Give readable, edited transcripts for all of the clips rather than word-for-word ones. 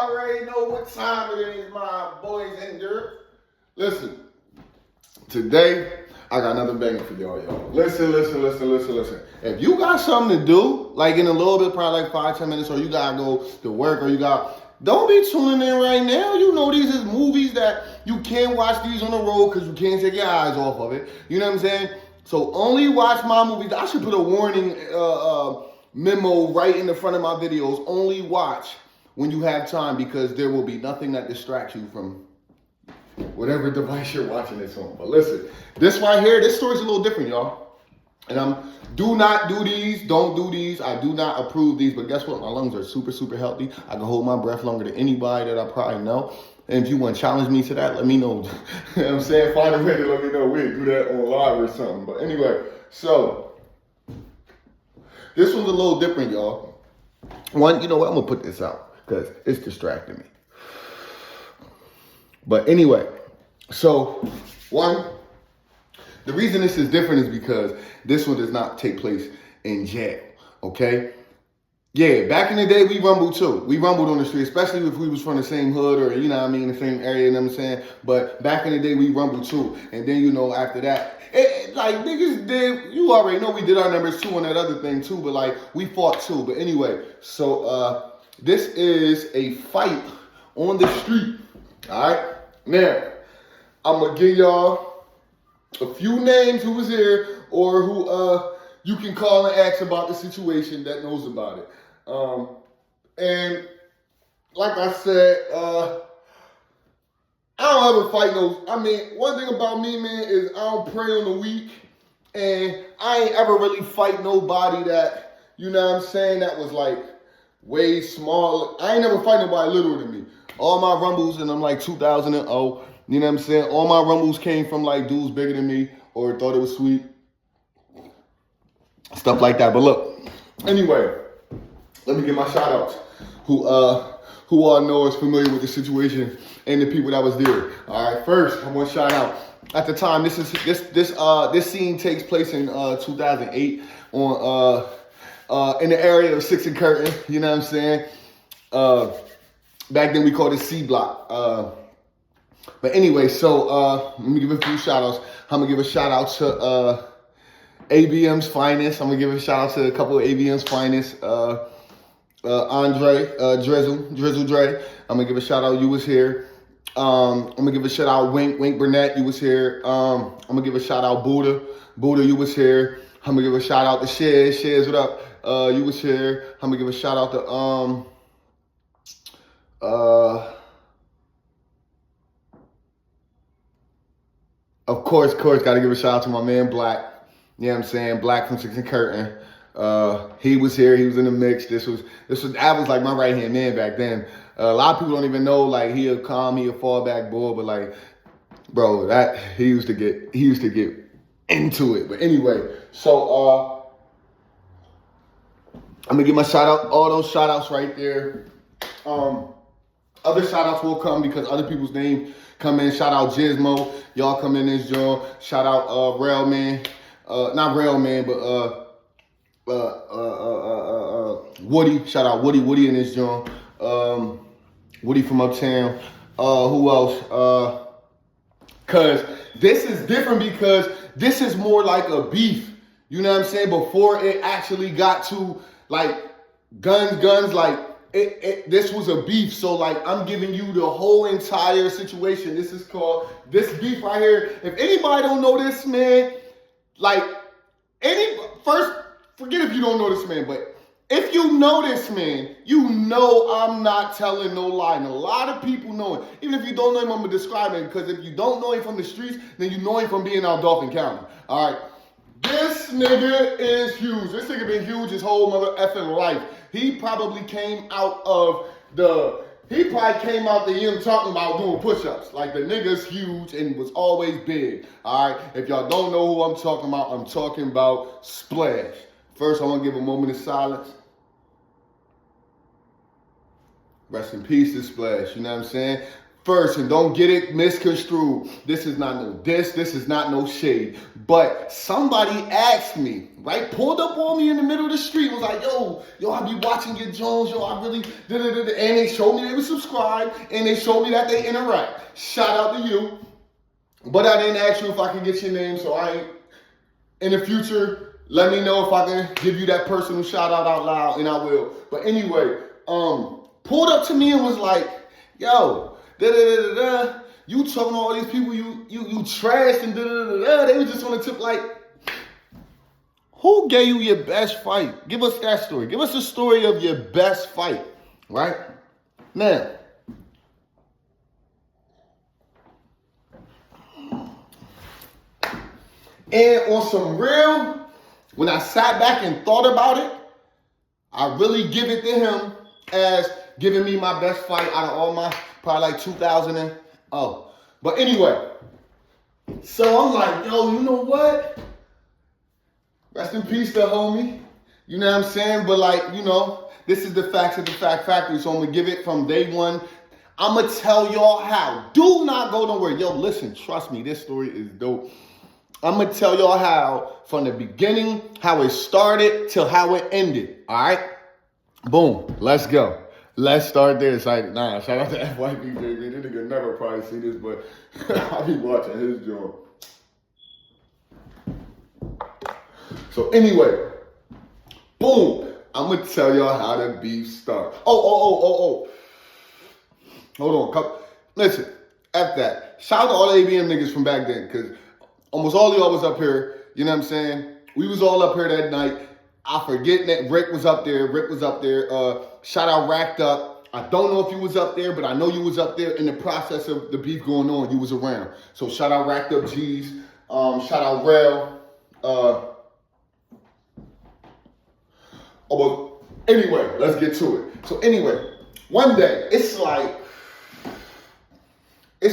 already know what time it is, my boys and girls. Listen, today I got another banger for y'all. Listen. If you got something to do, like in a little bit, probably like 5-10 minutes, or you gotta go to work, or don't be tuning in right now. You know these is movies that you can't watch these on the road because you can't take your eyes off of it. You know what I'm saying? So only watch my movies. I should put a warning memo right in the front of my videos. Only watch when you have time, because there will be nothing that distracts you from whatever device you're watching this on. But listen, this right here, this story's a little different, y'all. And do not do these, don't do these. I do not approve these, but guess what? My lungs are super healthy. I can hold my breath longer than anybody that I probably know. And if you want to challenge me to that, let me know. You know what I'm saying? Find a way to let me know. We can do that on live or something. But anyway, so this one's a little different, y'all. One, you know what? I'm going to put this out because it's distracting me. But anyway, so one, the reason this is different is because this one does not take place in jail, okay? Yeah, back in the day, we rumbled too. We rumbled on the street, especially if we was from the same hood or, you know what I mean, the same area, you know what I'm saying? But back in the day, we rumbled too. And then, you know, after that, like niggas did, you already know we did our numbers too on that other thing too, but like we fought too. But anyway, so this is a fight on the street, all right? Now, I'm going to give y'all a few names who was here or who you can call and ask about the situation that knows about it. And like I said, I don't ever fight no, I mean, one thing about me, man, is I don't prey on the weak. And I ain't ever really fight nobody that, you know what I'm saying, that was like way small. I ain't never fight nobody littler than me. All my rumbles, and I'm like 2000 and oh, you know what I'm saying? All my rumbles came from like dudes bigger than me or thought it was sweet. Stuff like that. But look, anyway, let me get my shout outs who all know is familiar with the situation and the people that was there. All right, first I want to shout out. At the time, this scene takes place in 2008 on in the area of 6th and Curtin. You know what I'm saying? Back then we called it C Block. But anyway, so let me give a few shout outs. I'm gonna give a shout out to ABM's finest. I'm gonna give a shout out to a couple of ABM's finest. Andre, Drizzle Dre. I'm gonna give a shout out. You was here. I'm gonna give a shout out Wink Burnett. You was here. I'm gonna give a shout out Buddha. You was here. I'm gonna give a shout out to Shares. What up? You was here. I'm gonna give a shout out to of course, gotta give a shout out to my man Black. You know what I'm saying? Black from 6th and Curtin. He was here, he was in the mix. I was like my right hand man back then. A lot of people don't even know, like, he a fallback boy, but like, bro, that he used to get into it. But anyway, so I'm gonna give my shout out, all those shout outs right there. Other shout outs will come because other people's names come in. Shout out Gizmo. Y'all come in this joint. Shout out Railman. Not Railman, but Woody. Shout out Woody in this joint. Woody from Uptown. Who else? Cause this is different because this is more like a beef. You know what I'm saying? Before it actually got to like guns, like this was a beef. So like I'm giving you the whole entire situation. This is called this beef right here. If anybody don't know this, man, like first, forget if you don't know this man, but if you know this man, you know I'm not telling no lie. And a lot of people know it. Even if you don't know him, I'm going to describe him. Because if you don't know him from the streets, then you know him from being out Dauphin County. All right. This nigga is huge. This nigga been huge his whole mother effing life. He probably came out the year talking about doing push-ups. Like, the nigga's huge and was always big. All right. If y'all don't know who I'm talking about Splash. First, I want to give a moment of silence. Rest in peace to Splash, you know what I'm saying? first, and don't get it misconstrued. This is not no diss. This is not no shade. But somebody asked me, right? Pulled up on me in the middle of the street. Was like, yo, I be watching your Jones. Yo, I really, and they showed me they were subscribed, and they showed me that they interact. Shout out to you. But I didn't ask you if I can get your name, so I ain't. In the future, let me know if I can give you that personal shout out loud, and I will. But anyway, pulled up to me and was like, yo, you talking about all these people you trashed and They were just on the tip like, who gave you your best fight? Give us that story. Give us a story of your best fight, right? Now, and on some real, when I sat back and thought about it, I really give it to him as giving me my best fight out of all my, probably like 2000 and, oh. But anyway, so I'm like, yo, you know what? Rest in peace to homie. You know what I'm saying? But like, you know, this is the facts of the Fact Factory. So I'm going to give it from day one. I'm going to tell y'all how. Do not go nowhere. Yo, listen, trust me, this story is dope. I'm going to tell y'all how, from the beginning, how it started till how it ended. All right? Boom. Let's go. Let's start there. Shout out to FYP, baby. This nigga never probably see this, but I'll be watching his joint. So anyway, boom. I'm going to tell y'all how the beef started. Oh. Hold on. Listen, F that. Shout out to all the ABM niggas from back then, because almost all of y'all was up here, you know what I'm saying? We was all up here that night. I forget that Rick was up there. Shout out Racked Up. I don't know if you was up there, but I know you was up there in the process of the beef going on. You was around. So shout out Racked Up G's. Shout out Rel. But anyway, let's get to it. So anyway, one day, it's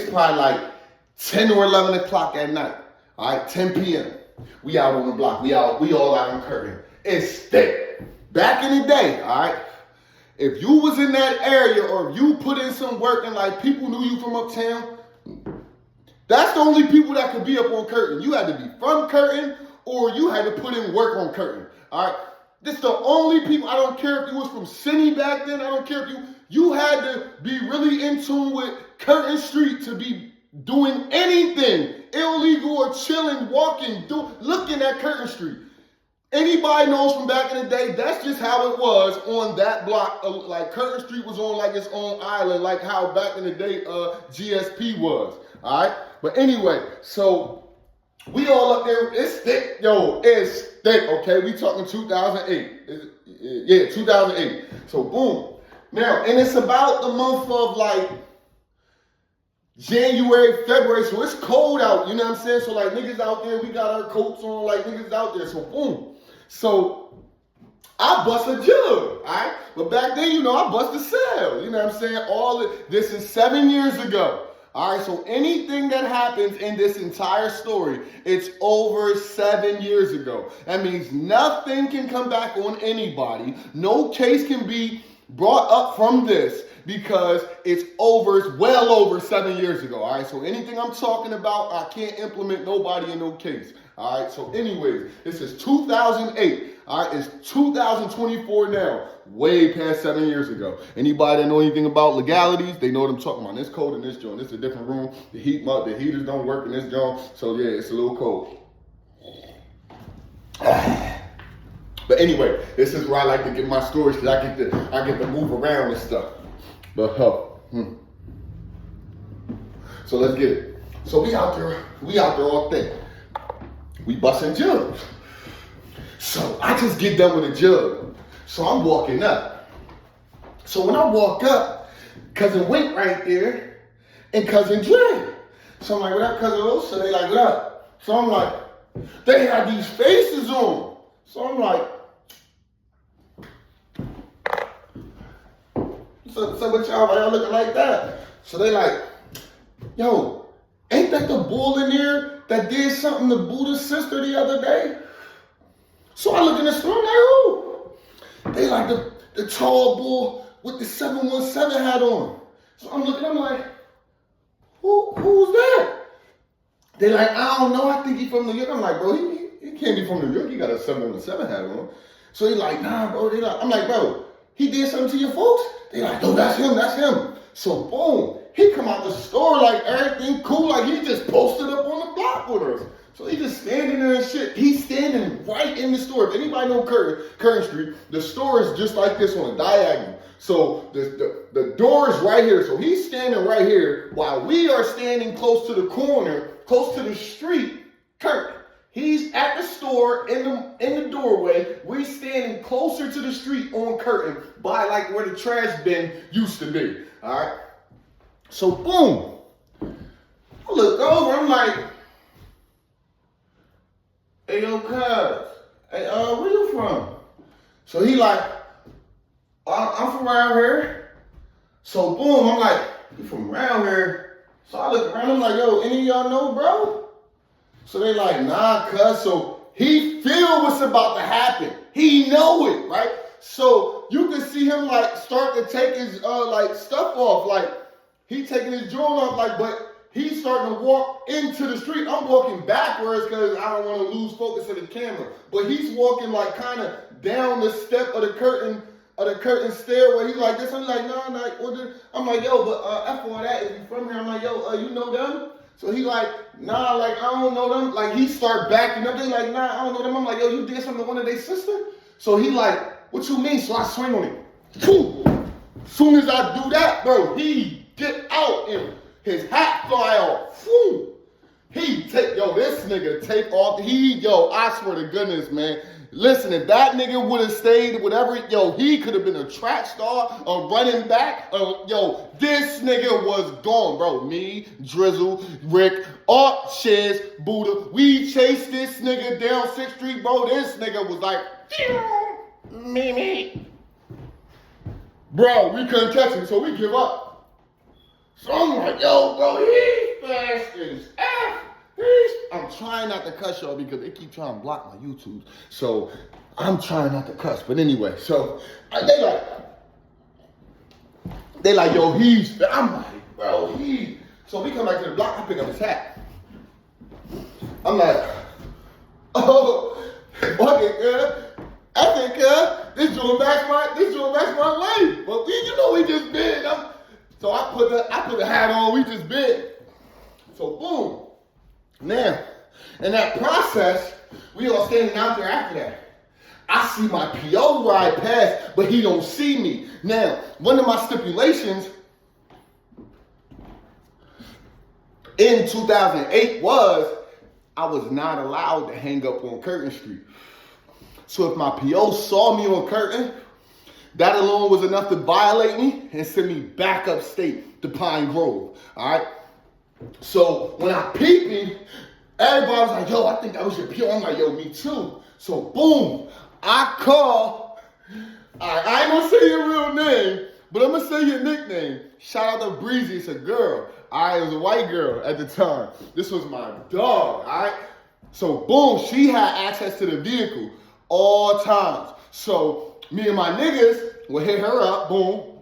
probably like 10 or 11 o'clock at night. All right, 10 p.m. We out on the block. We all out in Curtin. It's thick. Back in the day, all right, if you was in that area or if you put in some work and like people knew you from uptown, that's the only people that could be up on Curtin. You had to be from Curtin or you had to put in work on Curtin. All right, this the only people. I don't care if you was from City back then. I don't care if you had to be really in tune with Curtin Street to be doing anything illegal or chilling, walking, looking at Curtin Street. Anybody knows from back in the day, that's just how it was on that block. Like Curtin Street was on like its own island, like how back in the day GSP was. All right? But anyway, so we all up there. It's thick. Yo, it's thick, okay? We talking 2008. Yeah, 2008. So boom. Now, and it's about the month of like January, February, so it's cold out, you know what I'm saying? So like niggas out there, we got our coats on, like niggas out there, so boom. So I bust a jug, all right? But back then, you know, I bust a cell, you know what I'm saying? This is 7 years ago, all right? So anything that happens in this entire story, it's over 7 years ago. That means nothing can come back on anybody. No case can be brought up from this, because it's well over 7 years ago, all right? So anything I'm talking about, I can't implement nobody in no case, all right? So anyways, this is 2008, all right? It's 2024 now, way past 7 years ago. Anybody that know anything about legalities, they know what I'm talking about. This cold in this joint. This is a different room. The heaters don't work in this joint, so yeah, it's a little cold. But anyway, this is where I like to get my stories, because I get to move around and stuff. But so let's get it. So we out there all thick. We busting jugs. So I just get done with a jug. So I'm walking up. So when I walk up, Cousin Wink right there and Cousin Dre. So I'm like, what up, Cousin Will? So they like, what up? So I'm like, they had these faces on. So I'm like, so what y'all looking like that? So they like, yo, ain't that the bull in there that did something to Buddha's sister the other day? So I look in the store, I'm like, who? They like the tall bull with the 717 hat on. So I'm looking, I'm like, who's that? They like, I don't know, I think he from New York. I'm like, bro, he can't be from New York. He got a 7-on-7 hat on. So he like, nah, bro. They like, I'm like, bro, he did something to your folks? They like, no, that's him. So boom, he come out the store like everything cool, like he just posted up on the block with us. So he just standing there and shit. He's standing right in the store. If anybody know Curtin Street, the store is just like this on a diagonal. So the door is right here. So he's standing right here while we are standing close to the corner, close to the street. Kurt, he's at the store in the doorway. We standing closer to the street on Curtin by like where the trash bin used to be. All right. So boom, I look over. I'm like, hey yo, cuz, hey, where you from? So he like, I'm from around here. So boom, I'm like, you from around here? So I look around, I'm like, yo, any of y'all know, bro? So they like, nah, cuz. So he feel what's about to happen. He know it, right? So you can see him like start to take his like stuff off, like he taking his jewelry off, like, but he's starting to walk into the street. I'm walking backwards because I don't want to lose focus of the camera. But he's walking like kind of down the step of the curtain stairway. He's like this. I'm like, no, like, I'm like, yo, but F all that. If you from here, I'm like, yo, you know them? So he like, nah, like, I don't know them. Like, he start backing up. They like, nah, I don't know them. I'm like, yo, you did something to one of their sister? So he like, what you mean? So I swing on him. Boom. Soon as I do that, bro, he get out and his hat fly off. Woo. This nigga take off. I swear to goodness, man. Listen, if that nigga would have stayed, whatever, he could have been a track star, a running back. This nigga was gone, bro. Me, Drizzle, Rick, Art, Shiz, Buddha. We chased this nigga down 6th Street, bro. This nigga was like, me. Bro, we couldn't catch him, so we give up. So I'm like, yo, bro, he's fast as F. I'm trying not to cuss y'all because they keep trying to block my YouTube. So I'm trying not to cuss. But anyway, so they like, yo, he's fast. I'm like, bro, So we come back to the block, I pick up his hat. I'm like, oh, okay, good. I think, this joint backs my life. But we just bid. So I put the hat on, we just bid. So boom. Now, in that process, we all standing out there after that. I see my PO ride past, but he don't see me. Now, one of my stipulations in 2008 was I was not allowed to hang up on Curtin Street. So if my PO saw me on Curtin, that alone was enough to violate me and send me back upstate to Pine Grove, all right? So when I peeped him, everybody was like, yo, I think that was your PO. I'm like, yo, me too. So boom, I call, I ain't gonna say your real name, but I'm gonna say your nickname. Shout out to Breezy, it's a girl. It was a white girl at the time. This was my dog, all right? So boom, she had access to the vehicle all times. So me and my niggas would hit her up, boom.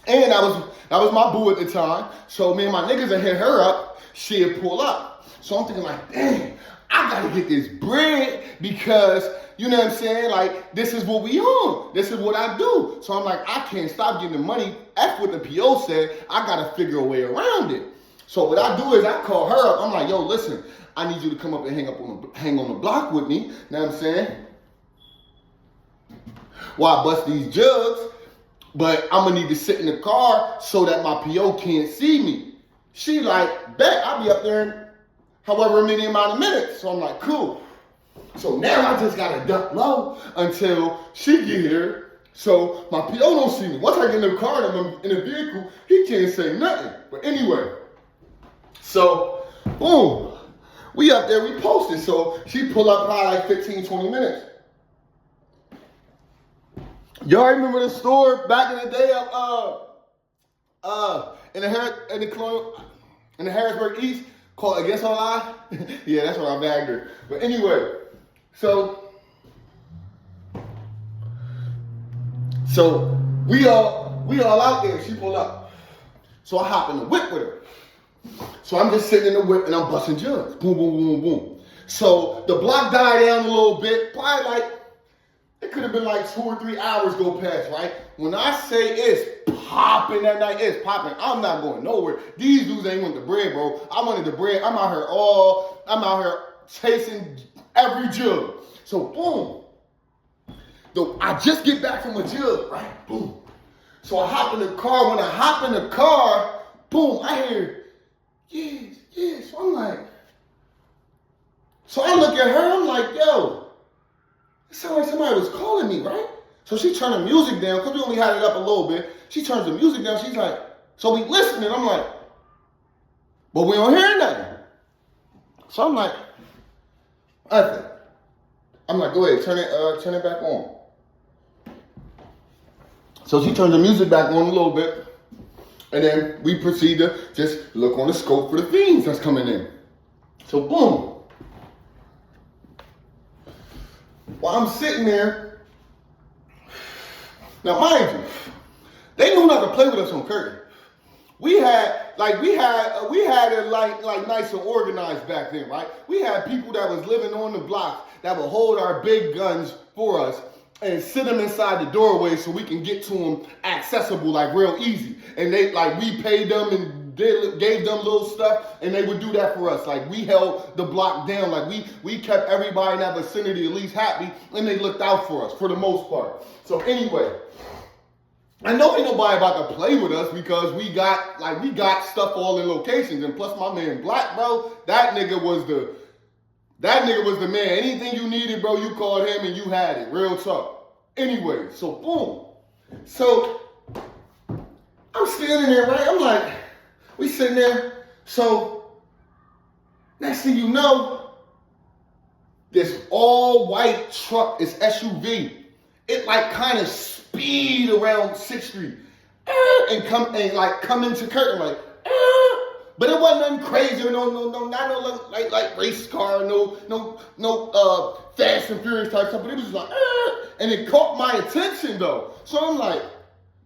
And that was my boo at the time. So me and my niggas would hit her up, she'd pull up. So I'm thinking like, dang, I gotta get this bread because, you know what I'm saying? Like, this is what we on. This is what I do. So I'm like, I can't stop getting the money. F what the PO said, I gotta figure a way around it. So what I do is I call her up. I'm like, yo, listen, I need you to come up and hang on the block with me. You know what I'm saying? While I bust these jugs, but I'm gonna need to sit in the car so that my PO can't see me. She like, bet, I'll be up there in however many amount of minutes. So I'm like, cool. So now I just gotta duck low until she get here. So my PO don't see me. Once I get in the car and I'm in the vehicle, he can't say nothing. But anyway, so boom, we up there, we posted. So she pull up probably like 15, 20 minutes. Y'all remember the store back in the day of in the Harrisburg East called Against Online? Yeah, that's where I bagged her. But anyway, so we all out there. She pulled up. So I hop in the whip with her. So I'm just sitting in the whip and I'm busting jugs. Boom, boom, boom, boom. So the block died down a little bit. Probably like, it could have been like 2 or 3 hours go past, right? When I say it's popping that night, it's popping. I'm not going nowhere. These dudes ain't want the bread, bro. I wanted the bread. I'm out here chasing every jug. So boom. I just get back from a jug, right? Boom. So I hop in the car. When I hop in the car, boom, I hear, yes. So I'm like, so I look at her, I'm like, yo, it sounded like somebody was calling me, right? So she turned the music down, because we only had it up a little bit. She turns the music down, she's like, so we listening. I'm like, but we don't hear nothing. So I'm like, nothing. I'm like, go ahead, turn it back on. So she turned the music back on a little bit, and then we proceed to just look on the scope for the fiends that's coming in. So boom. While I'm sitting there, now mind you, they knew not to play with us on Curtin. We had it like nice and organized back then, right? We had people that was living on the block that would hold our big guns for us and sit them inside the doorway so we can get to them accessible, like real easy. And we paid them and gave them little stuff, and they would do that for us. Like, we held the block down. Like, we kept everybody in that vicinity at least happy, and they looked out for us for the most part. So anyway, I know ain't nobody about to play with us because we got stuff all in locations. And plus my man Black, bro, that nigga was the man. Anything you needed, bro, you called him and you had it. Real talk. Anyway, so boom. So I'm standing there, right? I'm like, we sitting there. So next thing you know, this all white truck, this SUV, it like kind of speed around 6th Street and come into Curtin like, but it wasn't nothing crazy, not no like race car, no Fast and Furious type stuff, but it was like, and it caught my attention though. So I'm like,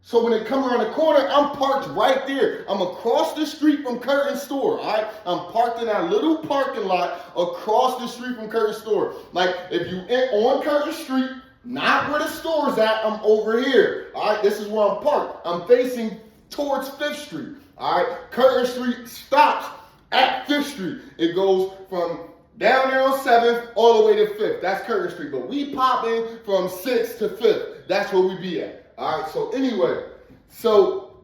so when it come around the corner, I'm parked right there. I'm across the street from Curtin store, all right? I'm parked in that little parking lot across the street from Curtin store. Like, if you on Curtin Street, not where the store's at, I'm over here, all right? This is where I'm parked. I'm facing towards 5th Street, all right? Curtin Street stops at 5th Street. It goes from down there on 7th all the way to 5th. That's Curtin Street. But we pop in from 6th to 5th. That's where we be at. All right, so anyway, so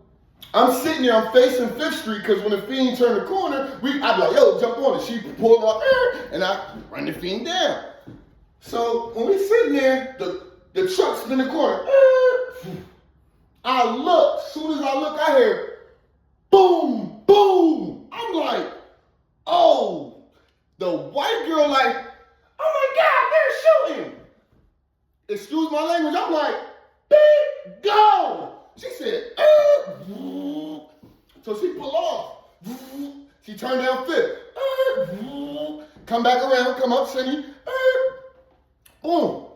I'm sitting there, I'm facing 5th Street, because when the fiend turned the corner, I'm like, yo, jump on it. She pulled up, and I run the fiend down. So when we sitting there, the truck's in the corner. I look, as soon as I look, I hear, boom, boom. I'm like, oh, the white girl like, oh my God, they're shooting. Excuse my language, I'm like, beep, go. She said, so she pulled off. She turned down 5th. Come back around, come up, Cindy. Boom.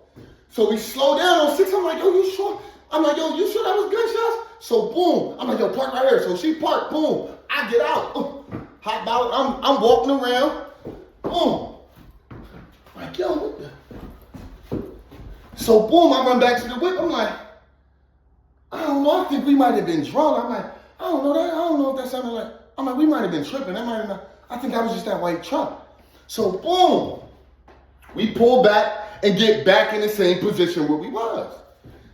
So we slow down on 6. I'm like, yo, you sure? I'm like, yo, you sure that was gunshots? So boom. I'm like, yo, park right here. So she parked, boom. I get out. Hop out. I'm walking around. Boom. I'm like, yo, what the? So boom, I run back to the whip. I'm like, I don't know. I think we might have been drunk. I'm like, I don't know that. I don't know if that sounded like. I'm like, we might have been tripping. That might have not. I think that was just that white truck. So boom, we pull back and get back in the same position where we was.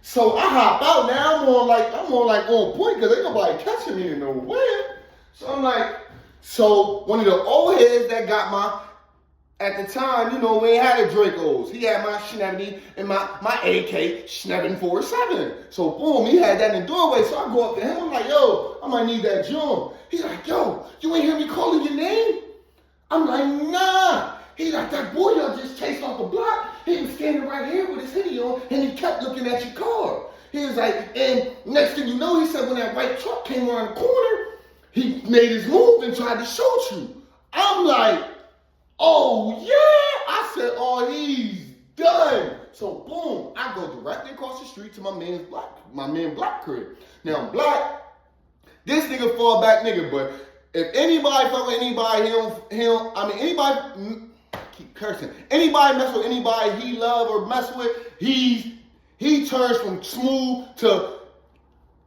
So I hop out. Now I'm on on point because ain't nobody catching me in no way. So I'm like, so one of the old heads that got at the time, you know, we ain't had a Dracos. He had my Schnebby and my AK Schnebbin 47. So boom, he had that in the doorway. So I go up to him. I'm like, yo, I might need that joint. He's like, yo, you ain't hear me calling your name? I'm like, nah. He's like, that boy y'all just chased off the block. He was standing right here with his hoodie on, and he kept looking at your car. He was like, and next thing you know, he said when that white truck came around the corner, he made his move and tried to shoot you. I'm like, oh yeah. I said, oh, he's done. So boom, I go directly across the street to my man Black crib. Now Black, this nigga fall back nigga, but If anybody fuck with anybody, anybody, keep cursing. Anybody mess with anybody he love or mess with, he turns from smooth to,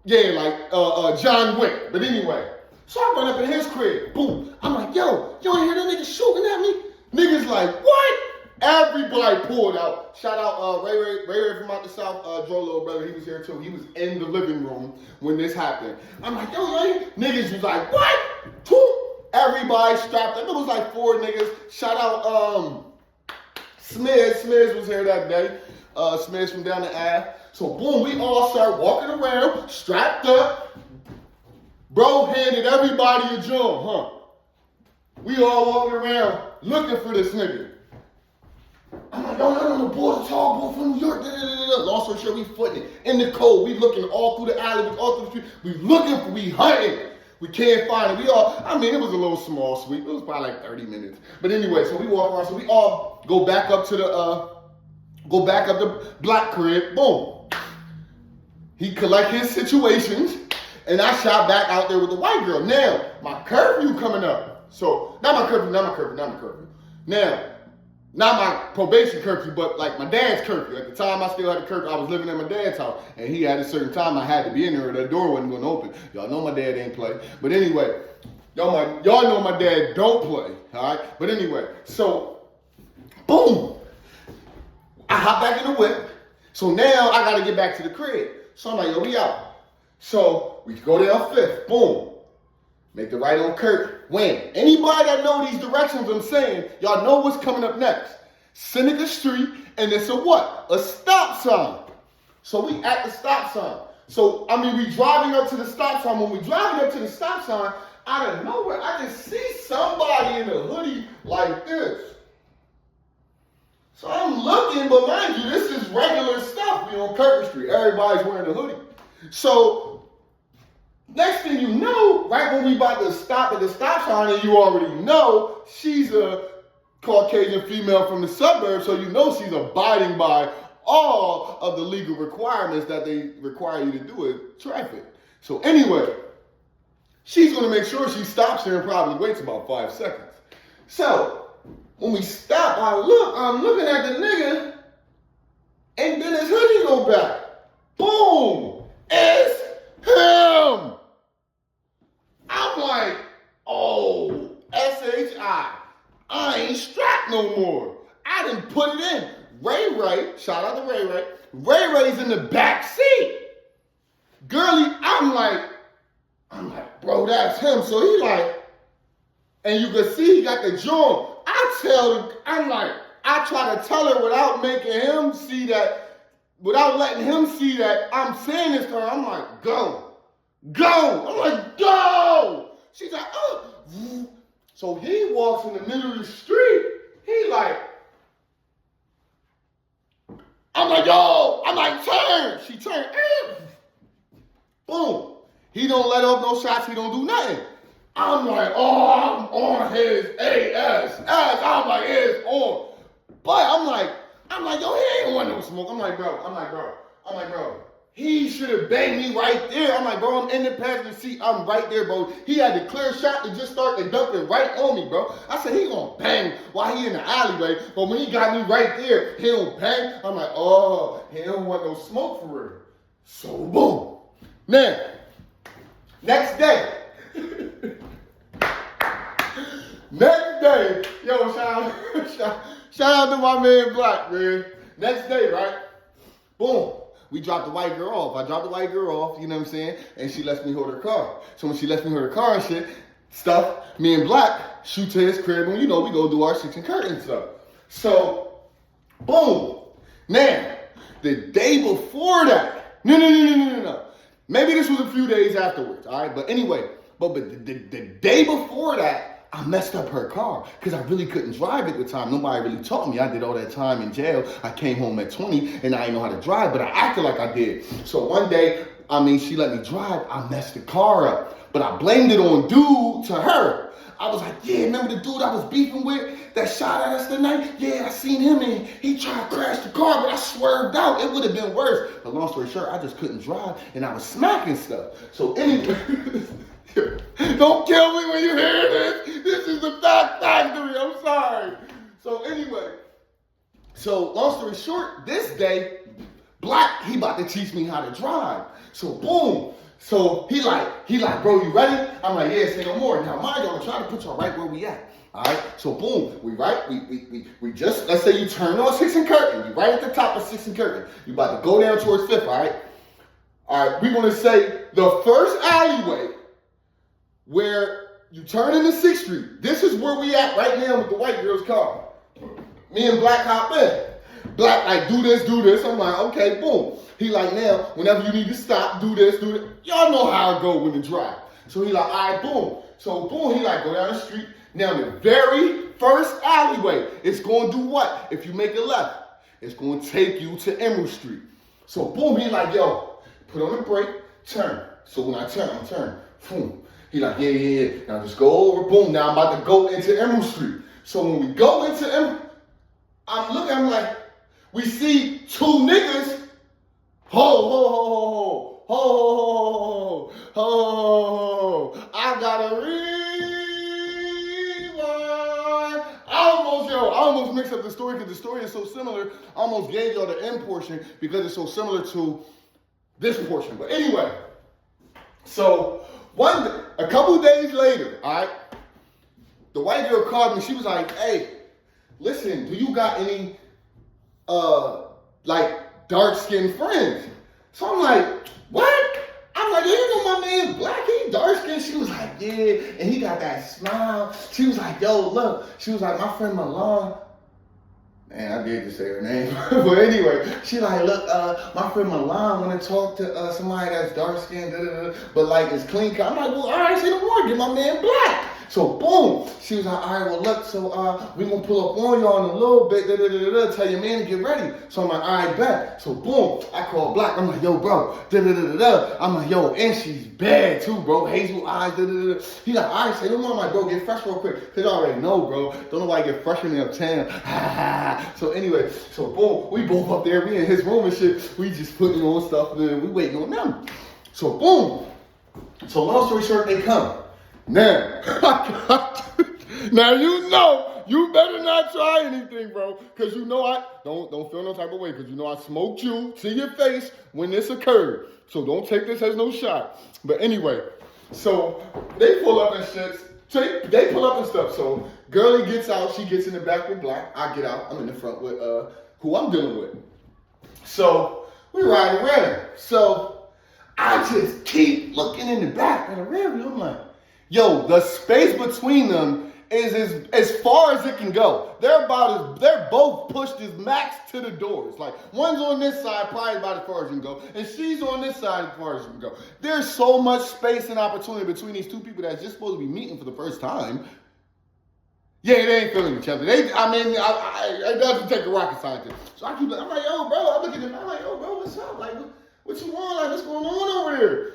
John Wick. But anyway, so I run up in his crib, boom. I'm like, yo, you ain't hear that nigga shooting at me? Niggas like, what? Everybody pulled out. Shout out Ray from out the South, Joe little brother, he was here too. He was in the living room when this happened. I'm like, yo, niggas was like, what? Everybody strapped up. It was like 4 niggas. Shout out Smiz. Smiz was here that day. Smiz from down the Ave. So boom, we all start walking around, strapped up. Bro handed everybody a drum, huh? We all walking around looking for this nigga. I'm like, no, boy, the tall boy from New York. Long story short, we footing it in the cold. We looking all through the alley, all through the street. We hunting. We can't find it. It was a little small sweep. It was probably like 30 minutes. But anyway, so we walk around. So we all go back up to the Black crib. Boom. He collect his situations, and I shot back out there with the white girl. Now, my curfew coming up. So, not my curfew. Now, not my probation curfew, but like my dad's curfew. At the time, I still had a curfew. I was living at my dad's house, and he had a certain time I had to be in there, or the door wasn't going to open. Y'all know my dad ain't play. But anyway, y'all know my dad don't play, all right? But anyway, so, boom. I hop back in the whip. So now I got to get back to the crib. So I'm like, yo, we out. So we go down 5th. Boom. Make the right on Kirk. Wham. Anybody that know these directions I'm saying, y'all know what's coming up next. Seneca Street, and it's a what? A stop sign. So we at the stop sign. So, we driving up to the stop sign. When we driving up to the stop sign, out of nowhere, I just see somebody in a hoodie like this. So I'm looking, but mind you, this is regular stuff. We on Curtin Street. Everybody's wearing a hoodie. So, next thing you know, right when we about to stop at the stop sign, and you already know, she's a Caucasian female from the suburbs, so you know she's abiding by all of the legal requirements that they require you to do with traffic. So anyway, she's going to make sure she stops there and probably waits about 5 seconds. So, when we stop, I'm looking at the nigga, and then his hoodie go back. Boom! It's him! I'm like, oh, S-H-I. I ain't strapped no more. I didn't put it in. Ray, shout out to Ray. Ray's in the back seat. Girlie, I'm like, bro, that's him. So he like, and you can see he got the jaw. I try to tell her without making him see that, without letting him see that I'm saying this to her. I'm like, go. I'm like, go. She's like, oh. So he walks in the middle of the street. He like, I'm like, yo. I'm like, turn. She turned. Boom. He don't let up no shots. He don't do nothing. I'm like, oh, I'm on his ass. I'm like, it's on. But I'm like, yo, he ain't want no smoke. I'm like, bro. He should have banged me right there. I'm like, bro, I'm in the passenger seat. I'm right there, bro. He had the clear shot to just start the dumping right on me, bro. I said, he gonna bang while he in the alleyway. But when he got me right there, he don't bang. I'm like, oh, he don't want no smoke for real. So, boom. Now, next day, yo, shout out to my man Black, man. Next day, right? Boom. We dropped the white girl off. I dropped the white girl off, you know what I'm saying? And she lets me hold her car. So when she lets me hold her car and shit, me and Black shoot to his crib, and we go do our shit and curtain stuff. So, boom. Now, the day before that, no. Maybe this was a few days afterwards, all right? But anyway, but the day before that, I messed up her car because I really couldn't drive at the time. Nobody really taught me. I did all that time in jail. I came home at 20 and I didn't know how to drive, but I acted like I did. So one day, she let me drive. I messed the car up, but I blamed it on dude to her. I was like, yeah, remember the dude I was beefing with that shot at us tonight? Yeah, I seen him and he tried to crash the car, but I swerved out. It would have been worse. But long story short, I just couldn't drive and I was smacking stuff. So anyway, Don't kill me when you hear this. This is the Fact Factory. I'm sorry. So anyway, so long story short, this day, Black, he about to teach me how to drive. So boom. So he like, bro, you ready? I'm like, yeah, say no more. Now mind you, I'm trying to put y'all right where we at. All right. So boom, we just, let's say you turn on 6th and Curtin. You right at the top of 6th and Curtin. You about to go down towards 5th. All right. All right. We're gonna say the first alleyway where you turn into 6th Street. This is where we at right now with the white girl's car. Me and Black hop in. Black like, do this. I'm like, okay, boom. He like, now, whenever you need to stop, do this. Y'all know how it go when you drive. So he like, all right, boom. So boom, he like, go down the street. Now the very first alleyway, it's going to do what? If you make a left, it's going to take you to Emerald Street. So boom, he like, yo, put on the brake, turn. So when I turn, boom. He like, yeah. Now just go over, boom. Now I'm about to go into Emerald Street. So when we go into Emerald, I'm like, we see 2 niggas. Ho. I gotta rewind. I almost mixed up the story because the story is so similar. I almost gave y'all the end portion because it's so similar to this portion. But anyway, so a couple days later, all right, the white girl called me. She was like, hey, listen, do you got any, like, dark-skinned friends? So I'm like, what? I'm like, you know my man Black, he dark-skinned? She was like, yeah, and he got that smile. She was like, yo, look. She was like, my friend Milan. Man, I did just say her name. But anyway, she like, look, my friend Milan want to talk to somebody that's dark-skinned, but like, it's clean cut. I'm like, well, all right, say no more. Get my man Black. So boom, she was like, all right, well look, so we gonna pull up on y'all in a little bit, tell your man to get ready. So I'm like, all right, bet. So boom, I call Black, I'm like, yo, bro, I'm like, yo, and she's bad too, bro, hazel eyes, He like, all right, say no more, I'm like, bro, get fresh real quick. Cause I already know, bro, don't nobody get fresh in the uptown. So anyway, so boom, we both up there, we in his room and shit, we just putting on stuff, and we waiting on them. So boom, so long story short, they come. Now, you know, you better not try anything, bro, because you know I don't feel no type of way, because you know I smoked you to your face when this occurred. So don't take this as no shot. But anyway, so they pull up and shit. They pull up and stuff. So girlie gets out. She gets in the back with Black. I get out. I'm in the front with who I'm dealing with. So we ride around. So I just keep looking in the back of the rear view. I'm like, yo, the space between them is as far as it can go. They're both pushed as max to the doors. Like, one's on this side, probably about as far as you can go, and she's on this side as far as you can go. There's so much space and opportunity between these two people that's just supposed to be meeting for the first time. Yeah, they ain't feeling each other. It doesn't take a rocket scientist. So I keep, I'm like, yo, bro, I'm looking at them, I'm like, yo, bro, what's up? Like, what you want? Like, what's going on over here?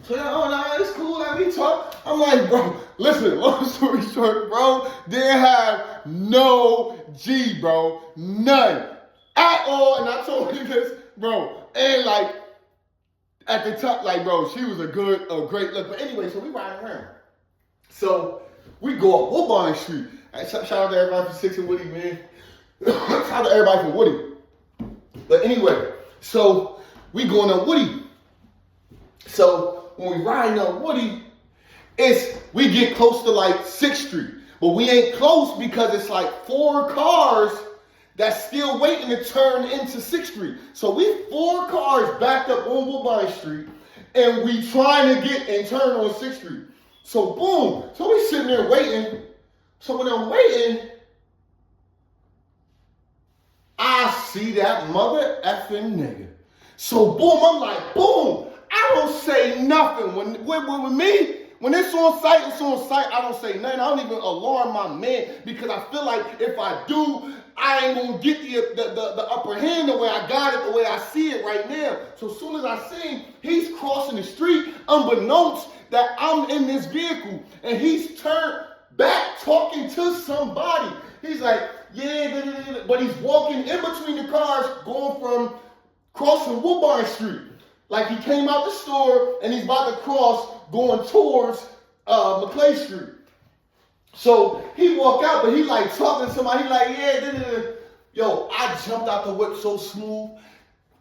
So they're like, oh, nah, it's cool, like, we talk. I'm like, bro, listen, long story short, bro, they have no G, bro, none at all. And I told you this, bro, and like, at the top, like, bro, she was a great look. But anyway, so we ride around. So we go up Woodbine Street. Shout out to everybody from 6 and Woody, man. Shout out to everybody from Woody. But anyway, so we going up Woody. So when we riding up Woody, we get close to like 6th Street. But we ain't close because it's like 4 cars that's still waiting to turn into 6th Street. So we 4 cars backed up on Woodbine Street, and we trying to get and turn on 6th Street. So boom, so we sitting there waiting. So when I'm waiting, I see that mother effing nigga. So boom, I'm like, boom. I don't say nothing. With me, when it's on site, it's on site. I don't say nothing. I don't even alarm my man because I feel like if I do, I ain't gonna get the upper hand the way I got it, the way I see it right now. So as soon as I see him, he's crossing the street unbeknownst that I'm in this vehicle, and he's turned back talking to somebody. He's like, yeah, but he's walking in between the cars going from crossing Woodbine Street. Like he came out the store and he's about to cross going towards McClay Street. So he walked out, but he like talking to somebody. He like, yeah, yo, I jumped out the whip so smooth,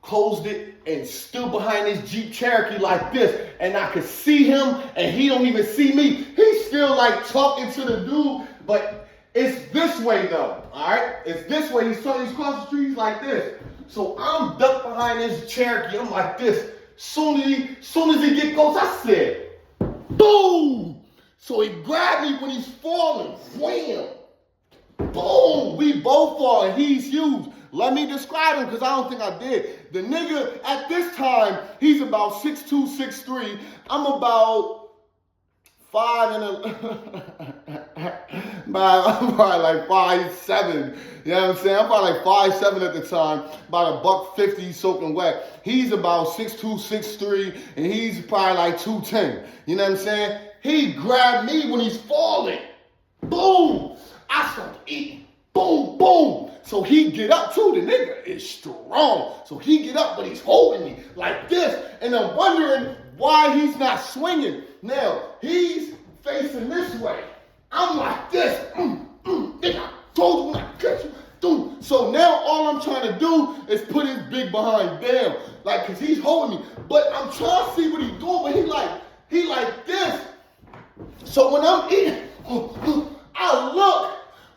closed it, and stood behind this Jeep Cherokee like this. And I could see him, and he don't even see me. He's still like talking to the dude, but it's this way though, all right? It's this way. He's crossing the street, he's like this. So I'm ducked behind this Cherokee. I'm like this. Soon as he get close, I said, boom! So he grabbed me when he's falling. Wham! Boom! We both fall, and he's huge. Let me describe him, because I don't think I did. The nigga, at this time, he's about 6'2", 6'3". I'm about 5 and I'm probably like 5'7". You know what I'm saying? I'm probably like 5'7" at the time, about $150 soaking wet. He's about 6'2", 6'3", and he's probably like 210. You know what I'm saying? He grabbed me when he's falling. Boom! I start eating. Boom, boom. So he get up too. The nigga is strong. So he get up, but he's holding me like this. And I'm wondering why he's not swinging. Now, he's facing this way. I'm like this. Nigga, I told you when I catch you. Dude. So now all I'm trying to do is put his big behind down. Like, cause he's holding me. But I'm trying to see what he's doing, but he like this. So when I'm eating, I look,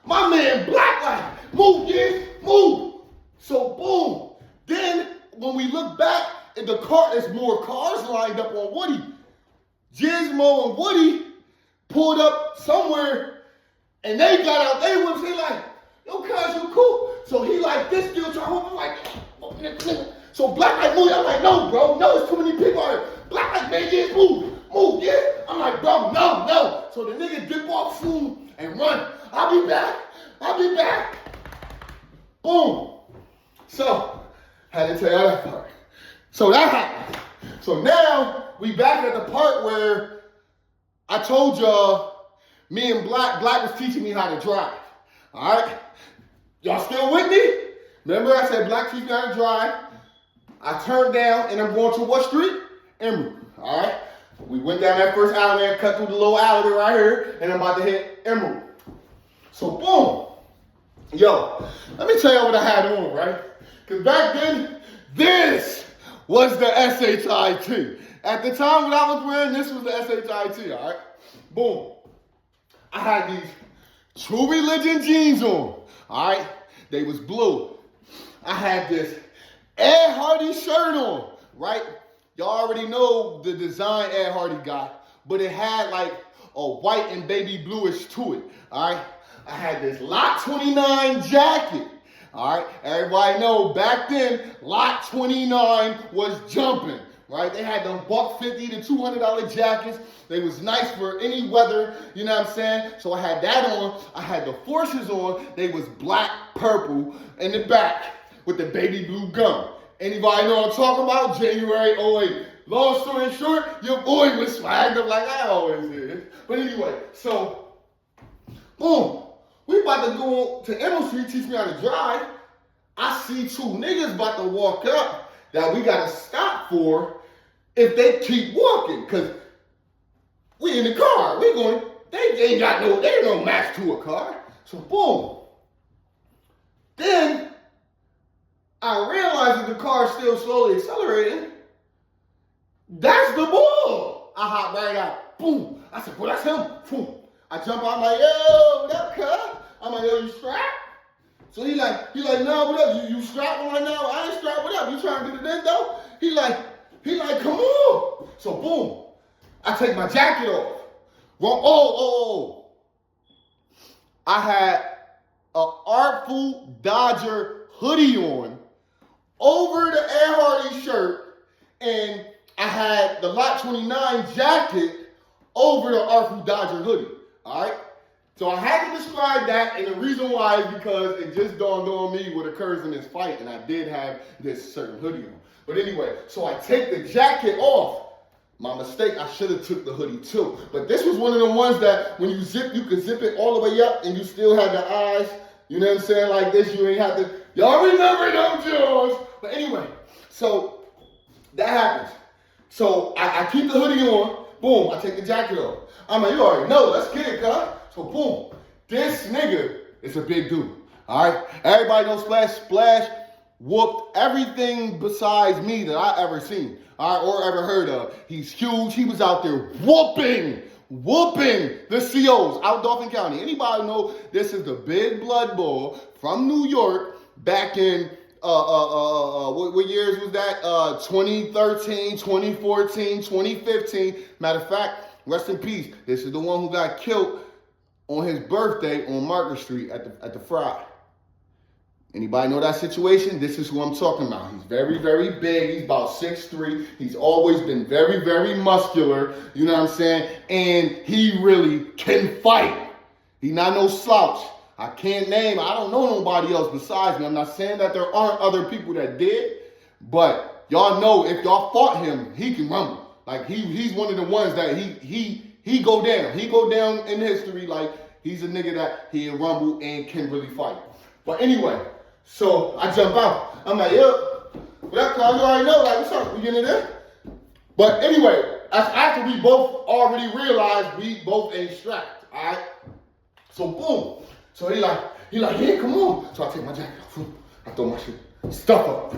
my man Black like, move, yeah, move. So boom. Then when we look back at the car, there's more cars lined up on Woody. Gizmo and Woody pulled up somewhere, and they got out. They was like, yo, cuz, you cool? So he like this, still trying to hold. I'm like, so Black like, move. I'm like, no, bro, no, there's too many people out here. Black like, man, yeah, move, yeah. I'm like, bro, no. So the nigga dip off soon and run. I'll be back. Boom. So, had to tell y'all that part. So that happened. So now, we back at the part where I told y'all, me and Black was teaching me how to drive. All right? Y'all still with me? Remember I said Black teach me how to drive. I turned down and I'm going to what street? Emerald. All right? We went down that first alleyway and cut through the little alleyway right here, and I'm about to hit Emerald. So boom. Yo, let me tell you what I had on, right? Because back then, this was the SHIT. At the time when I was wearing, this was the SHIT, all right? Boom. I had these True Religion jeans on, all right? They was blue. I had this Ed Hardy shirt on, right? Y'all already know the design Ed Hardy got, but it had like a white and baby bluish to it, all right? I had this Lot 29 jacket, all right? Everybody know back then, Lot 29 was jumping, right? They had them $150 to $200 jackets. They was nice for any weather, you know what I'm saying? So I had that on. I had the Forces on. They was black, purple in the back with the baby blue gum. Anybody know what I'm talking about? January 08. Long story short, your boy was swagged up like I always is. But anyway, so, boom. We about to go to Emerald Street, teach me how to drive. I see two niggas about to walk up that we got to stop for if they keep walking. Because we in the car. We going, they ain't no match to a car. So, boom. Then, I realized that the car is still slowly accelerating. That's the bull. I hop right out. Boom. I said, well, that's him. Boom. I jump out, I'm like, yo, what up, cuz? I'm like, yo, you strapped? So he like, no, what up? You strapped? I'm like, no, I ain't strapped. What up? You trying to get it in, though? He like, come on. So boom, I take my jacket off. Well, I had an Artful Dodger hoodie on over the Ed Hardy shirt, and I had the Lot 29 jacket over the Artful Dodger hoodie. All right? So I had to describe that, and the reason why is because it just dawned on me what occurs in this fight, and I did have this certain hoodie on. But anyway, so I take the jacket off. My mistake, I should have took the hoodie too. But this was one of the ones that when you zip, you could zip it all the way up, and you still had the eyes, you know what I'm saying, like this. You ain't have to, y'all remember them Jaws. But anyway, so that happens. So I keep the hoodie on, Boom, I take the jacket off. I'm like, you already know, let's get it, cuz. So boom, this nigga is a big dude. All right, everybody knows Splash whooped everything besides me that I ever seen, all right, or ever heard of. He's huge. He was out there whooping the COs out Dauphin County. Anybody know this is the Big Blood Bowl from New York back in what years was that? 2013, 2014, 2015. Matter of fact, rest in peace. This is the one who got killed on his birthday on Market Street at the Fry. Anybody know that situation? This is who I'm talking about. He's very, very big. He's about 6'3". He's always been very, very muscular. You know what I'm saying? And he really can fight. He not no slouch. I don't know nobody else besides me. I'm not saying that there aren't other people that did, but y'all know if y'all fought him, he can rumble. Like he's one of the ones that he go down. He go down in history like he's a nigga that he rumble and can really fight. But anyway, so I jump out. I'm like, yeah, what up, cuz? You already know, like, what's up? We getting in there? But anyway, after we both already realized we both ain't strapped, all right? So boom. So he like, yeah, come on. So I take my jacket off. I throw my shit, stuff up.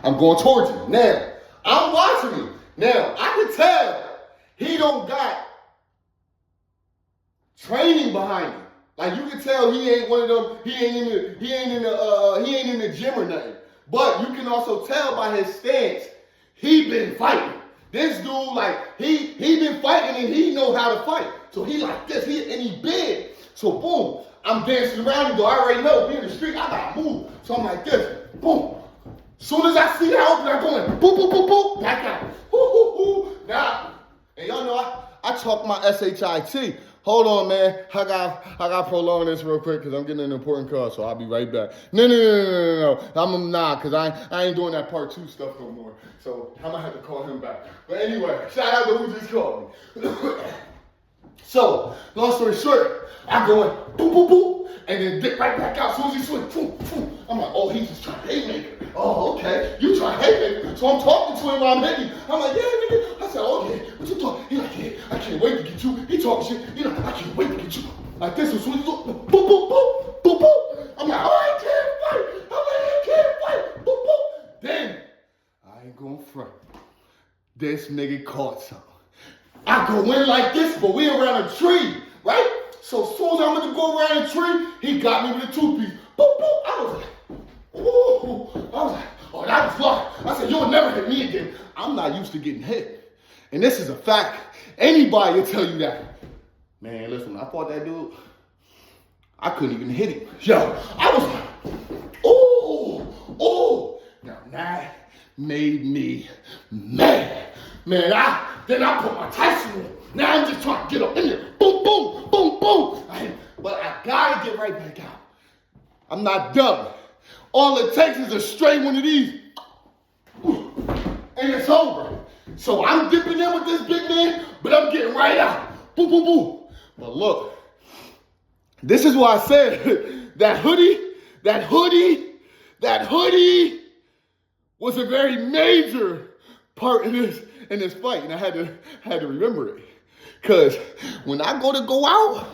I'm going towards him. Now, I'm watching him. Now, I can tell he don't got training behind him. Like you can tell he ain't one of them, he ain't in the gym or nothing. But you can also tell by his stance, he been fighting. This dude, like, he been fighting and he know how to fight. So he like this, and he big. So boom, I'm dancing around him, though I already know, we in the street, I gotta move. So I'm like this, boom. Soon as I see that open, I'm going, boom, boom, boom, boom, back out. Hoo, hoo, hoo. Now, and y'all know I talk my SHIT. Hold on, man. I got prolong this real quick because I'm getting an important call, so I'll be right back. No. I'm not, because I ain't doing that part 2 stuff no more. So I might have to call him back. But anyway, shout out to who just called me. So, long story short, I'm going boop, boop, boop, and then dip right back out. As soon as he swings, boom, boom. I'm like, oh, he's just trying to haymaker. Oh, okay. You trying to haymaker. So I'm talking to him while I'm hitting. I'm like, yeah, nigga. I said, okay, what you talking? He like, yeah, I can't wait to get you. He talking shit. He like, I can't wait to get you. Like this, as soon as he go, boop, boop, boop, boop, boop. I'm like, oh, I can't fight. I'm like, I can't fight. Boop, boop. Then, I ain't going front. This nigga caught something. I go in like this, but we around a tree, right? So as soon as I'm gonna go around a tree, he got me with a toothpiece. Boop, boop. I was like, ooh. I was like, oh, that was luck. I said, you'll never hit me again. I'm not used to getting hit. And this is a fact. Anybody will tell you that. Man, listen, when I fought that dude, I couldn't even hit him. Yo, I was like, ooh. Now that made me mad. Man, then I put my Tyson in. Now I'm just trying to get up in there. Boom, boom, boom, boom. But I gotta get right back out. I'm not dumb. All it takes is a straight one of these. And it's over. So I'm dipping in with this big man, but I'm getting right out. Boom, boom, boom. But look, this is why I said that hoodie was a very major part in this fight, and I had to remember it. Cause when I go out,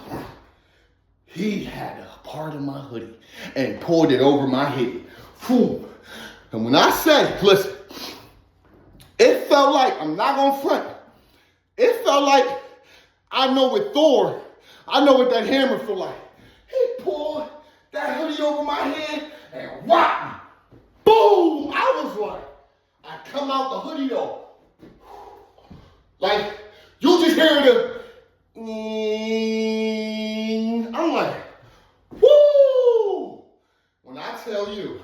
he had a part of my hoodie and pulled it over my head. Boom. And when I say, listen, it felt like, I'm not gonna front, it felt like I know with Thor, I know what that hammer feel like. He pulled that hoodie over my head and rocked me. Boom! I was like, I come out the hoodie though. Like, you just hear the, I'm like, woo! When I tell you,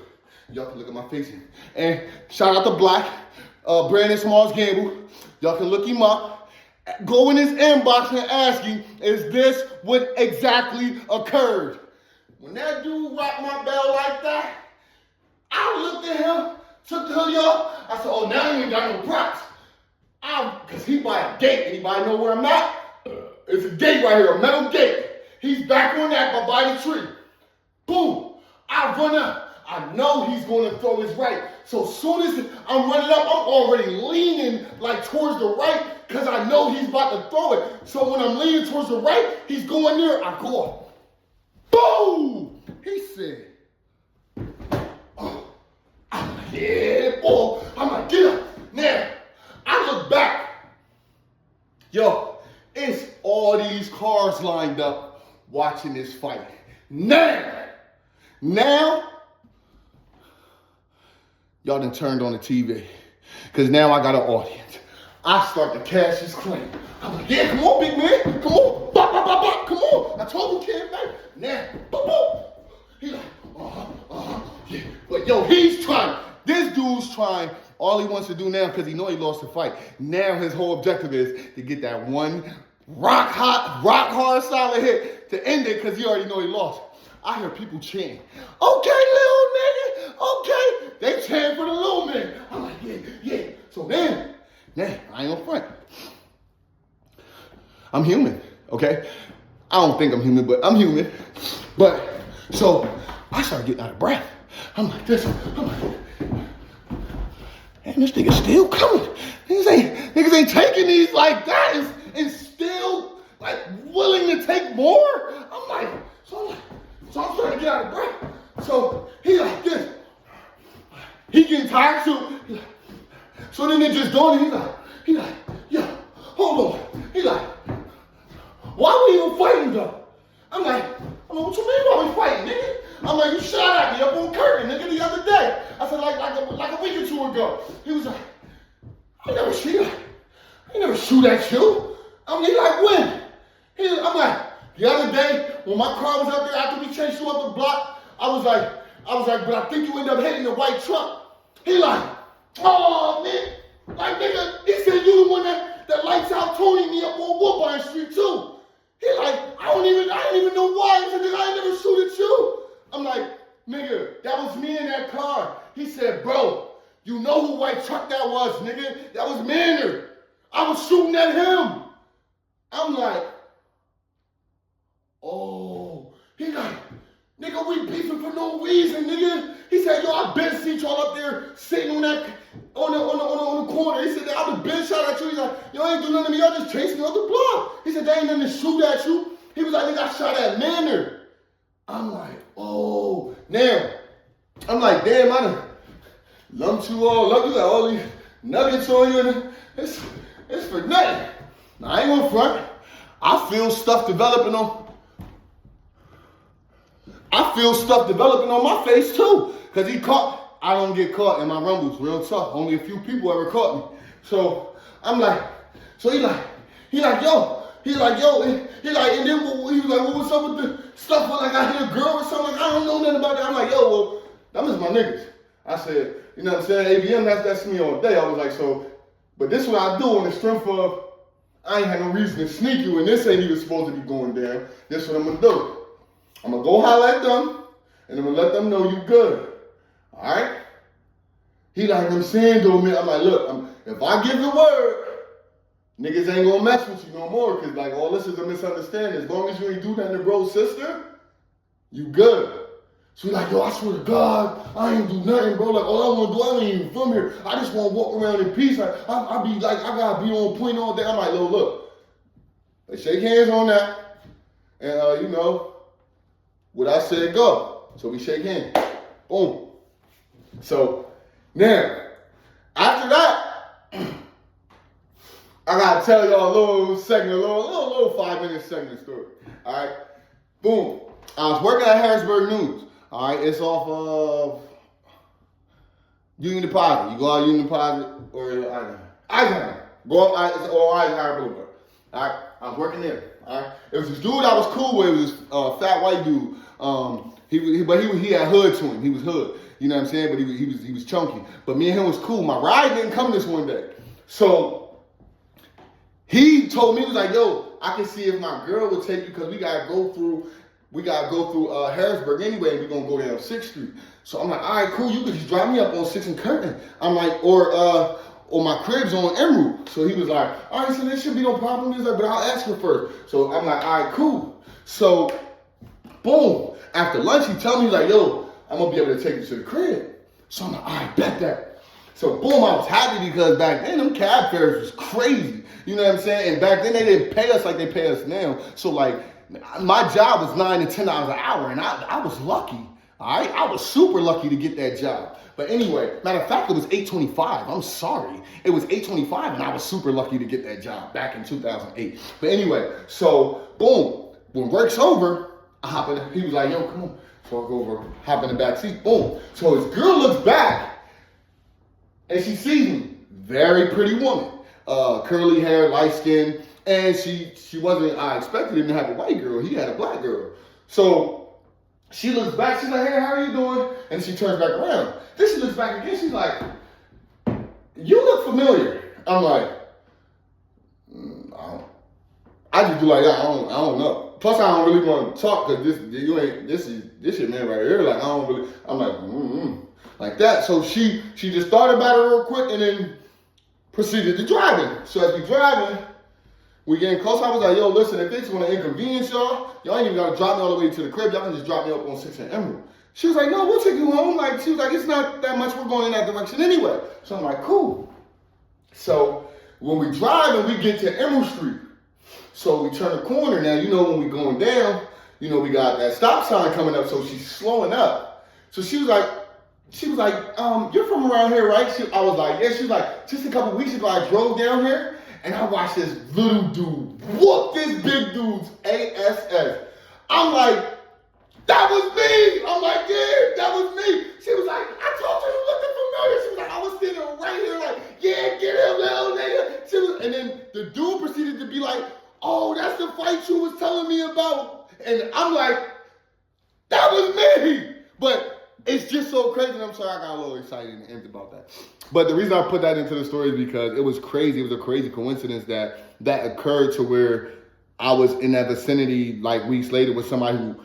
y'all can look at my face and shout out to Black, Brandon Smalls Gamble. Y'all can look him up. Go in his inbox and ask him, is this what exactly occurred? When that dude rocked my bell like that, I looked at him, took the hoodie off. I said, oh, now you ain't got no props. Because he by a gate. Anybody know where I'm at? It's a gate right here, a metal gate. He's back on that by the tree. Boom. I run up. I know he's going to throw his right. So soon as I'm running up, I'm already leaning like towards the right because I know he's about to throw it. So when I'm leaning towards the right, he's going there, I go up. Boom! He said, oh. I'm like, yeah, boy. I'm like, get up. Now, I look back. Yo, it's all these cars lined up watching this fight. Now, y'all done turned on the TV. Because now I got an audience. I start to cash his claim. I'm like, yeah, come on, big man. Come on. Bop, bop, bop, bop. Come on. I told you, kid, man. Now, boop, boop. He like, yeah. But yo, he's trying. This dude's trying. All he wants to do now, because he know he lost the fight. Now his whole objective is to get that one rock hard solid hit to end it, because he already know he lost. I hear people chanting, okay, little nigga, okay. They chant for the little man. I'm like, yeah. So then, I ain't gonna front. I'm human, okay? I don't think I'm human, but I'm human. But, so, I started getting out of breath. I'm like this, I'm like, man, this nigga's still coming. Niggas ain't taking these like that and still, like, willing to take more. I'm like, so I'm trying to get out of breath. So he like this. He getting tired too. So then it just dawned on him. He like, yo, hold on. He like, why we even fighting though? I'm like, what you mean why we fighting, nigga? I'm like, you shot at me up on curtain, nigga, the other day. I said, like a week or two ago. He was like, I never shoot at you. He like, when? I'm like, the other day, when my car was up there after we chased you up the block, I was like, but I think you ended up hitting the white truck. He like, oh man, like nigga, he said you the one that lights out Tony me up on Woodbine Street too. He like, I didn't even know why. He said, nigga, I ain't never shoot at you. I'm like, nigga, that was me in that car. He said, bro, you know who white truck that was, nigga? That was Manor. I was shooting at him. I'm like, oh. He like, nigga, we beefing for no reason, nigga. He said, yo, I been seen y'all up there sitting on the corner. He said, I've been shot at you. He's like, yo, I ain't do nothing to me. Y'all just chased me off the block. He said, they ain't nothing to shoot at you. He was like, nigga, I shot at Manor. I'm like, oh. Now, I'm like, damn, I done lumped you got all these nuggets on you, and it's for nothing. Now, I ain't gonna front. I feel stuff developing on my face too. Cause I don't get caught in my rumbles, real tough. Only a few people ever caught me. So I'm like, he like, yo, and then he was like, well, what's up with the stuff? Like I hit a girl or something. Like, I don't know nothing about that. I'm like, yo, well, them is my niggas. I said, you know what I'm saying? ABM, that's me all day. I was like, so, but this is what I do on the strength of, I ain't had no reason to sneak you, and this ain't even supposed to be going down. This is what I'm gonna do. I'm gonna go holler at them, and I'm gonna let them know you good. All right? He like, I'm saying though, man. I'm like, look, if I give the word, niggas ain't gonna mess with you no more, because like all this is a misunderstanding. As long as you ain't do nothing to bro's sister, you good. So he like, yo, I swear to God, I ain't do nothing, bro. Like, all I want to do, I ain't even from here. I just want to walk around in peace. Like, I be like, I got to be on point all day. I'm like, look. They shake hands on that. And, you know, what I said, go. So we shake hands. Boom. So, now, after that, I got to tell y'all a little 5-minute segment story. All right? Boom. I was working at Harrisburg News. All right, it's off of Union Deposit. You go out Union Deposit or Eisenhower. Go up Eisenhower Boulevard. All right, I was working there. All right, it was this dude I was cool with. It was this fat white dude. He had hood to him. He was hood. You know what I'm saying? But he was chunky. But me and him was cool. My ride didn't come this one day, so he told me, he was like, yo, I can see if my girl will take you, because we gotta go through Harrisburg anyway, and we're gonna go down 6th Street. So I'm like, all right, cool, you could just drive me up on 6th and Curtin. I'm like, or my crib's on Emerald. So he was like, all right, so there should be no problem. He's like, but I'll ask her first. So I'm like, all right, cool. So, boom, after lunch, he told me, he's like, yo, I'm gonna be able to take you to the crib. So I'm like, all right, bet that. So boom, I was happy because back then them cab fares was crazy. You know what I'm saying? And back then they didn't pay us like they pay us now. So like my job was $9 to $10 an hour, and I was lucky. All right, I was super lucky to get that job. But anyway, matter of fact, it was $8.25. I'm sorry, it was $8.25, and I was super lucky to get that job back in 2008. But anyway, so boom, when work's over, I hop in. He was like, "Yo, come on." So I go over, hop in the back seat. Boom. So his girl looks back, and she sees me. Very pretty woman, curly hair, light skin, and she wasn't. I expected him to have a white girl. He had a black girl. So she looks back, she's like, "Hey, how are you doing?" And she turns back around. Then she looks back again, she's like, "You look familiar." I'm like, I just do like that. I don't know. Plus, I don't really want to talk because this shit man right here. Like, I'm like, like that. So she just thought about it real quick and then proceeded to driving. So as we driving, we getting close. I was like, "Yo, listen, if it's gonna inconvenience y'all ain't even gotta drop me all the way to the crib. Y'all can just drop me up on 6th and Emerald." She was like, "No, we'll take you home." Like, she was like, "It's not that much. We're going in that direction anyway." So I'm like, "Cool." So when we drive and we get to Emerald Street, so we turn the corner. Now, when we going down, we got that stop sign coming up. So she's slowing up. So she was like, "You're from around here, right?" I was like, "Yeah." She was like, "Just a couple weeks ago, I drove down here and I watched this little dude whoop this big dude's ass." I'm like, "That was me." I'm like, "Yeah, that was me." She was like, "I told you looking familiar." She was like, "I was sitting right here like, yeah, get him, little nigga." And then the dude proceeded to be like, "Oh, that's the fight you was telling me about." And I'm like, "That was me." But it's just so crazy. And I'm sorry, I got a little excited and amped about that. But the reason I put that into the story is because it was crazy. It was a crazy coincidence that occurred to where I was in that vicinity like weeks later with somebody who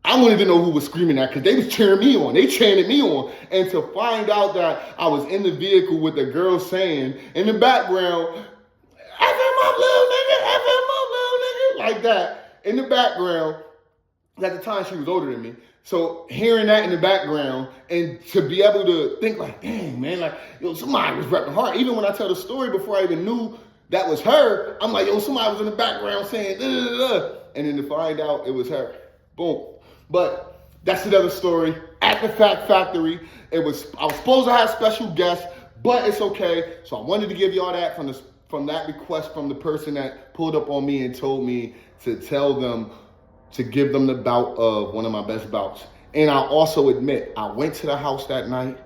I wanted to know who was screaming at because they was cheering me on. They chanted me on. And to find out that I was in the vehicle with the girl saying in the background, "F him up, little nigga, F him up, little nigga," like that in the background. At the time, she was older than me. So hearing that in the background and to be able to think like, dang, man, like, somebody was repping hard. Even when I tell the story before I even knew that was her, I'm like, somebody was in the background saying, da, da, da, da. And then to find out it was her. Boom. But that's another story. At the Fact Factory, I was supposed to have special guests, but it's okay. So I wanted to give y'all that from that request from the person that pulled up on me and told me to tell them to give them the bout of one of my best bouts. And I also admit, I went to the house that night,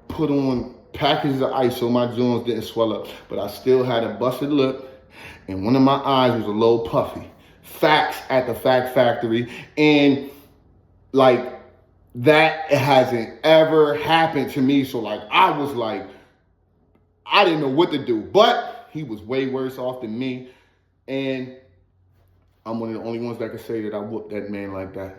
put on packages of ice so my joints didn't swell up, but I still had a busted lip and one of my eyes was a little puffy. Facts at the Fact Factory. And like, that hasn't ever happened to me. So like, I was like, I didn't know what to do, but he was way worse off than me. And I'm one of the only ones that can say that I whooped that man like that.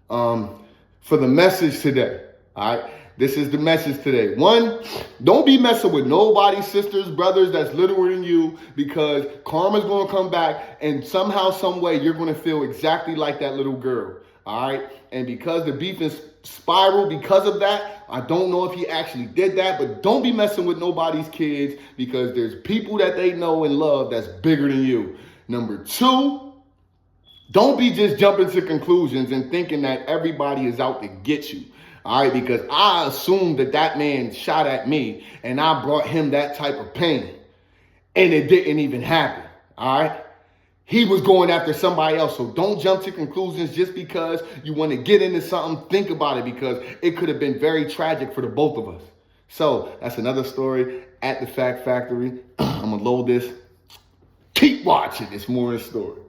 For the message today, all right? This is the message today. 1, don't be messing with nobody's sisters, brothers that's littler than you, because karma's going to come back and somehow, some way, you're going to feel exactly like that little girl, all right? And because the beef is spiral because of that, I don't know if he actually did that, but don't be messing with nobody's kids because there's people that they know and love that's bigger than you. Number 2, don't be just jumping to conclusions and thinking that everybody is out to get you, all right? Because I assumed that man shot at me and I brought him that type of pain and it didn't even happen, all right? He was going after somebody else. So don't jump to conclusions just because you want to get into something. Think about it because it could have been very tragic for the both of us. So that's another story at the Fact Factory. I'm going to load this. Keep watching. It's more in the story.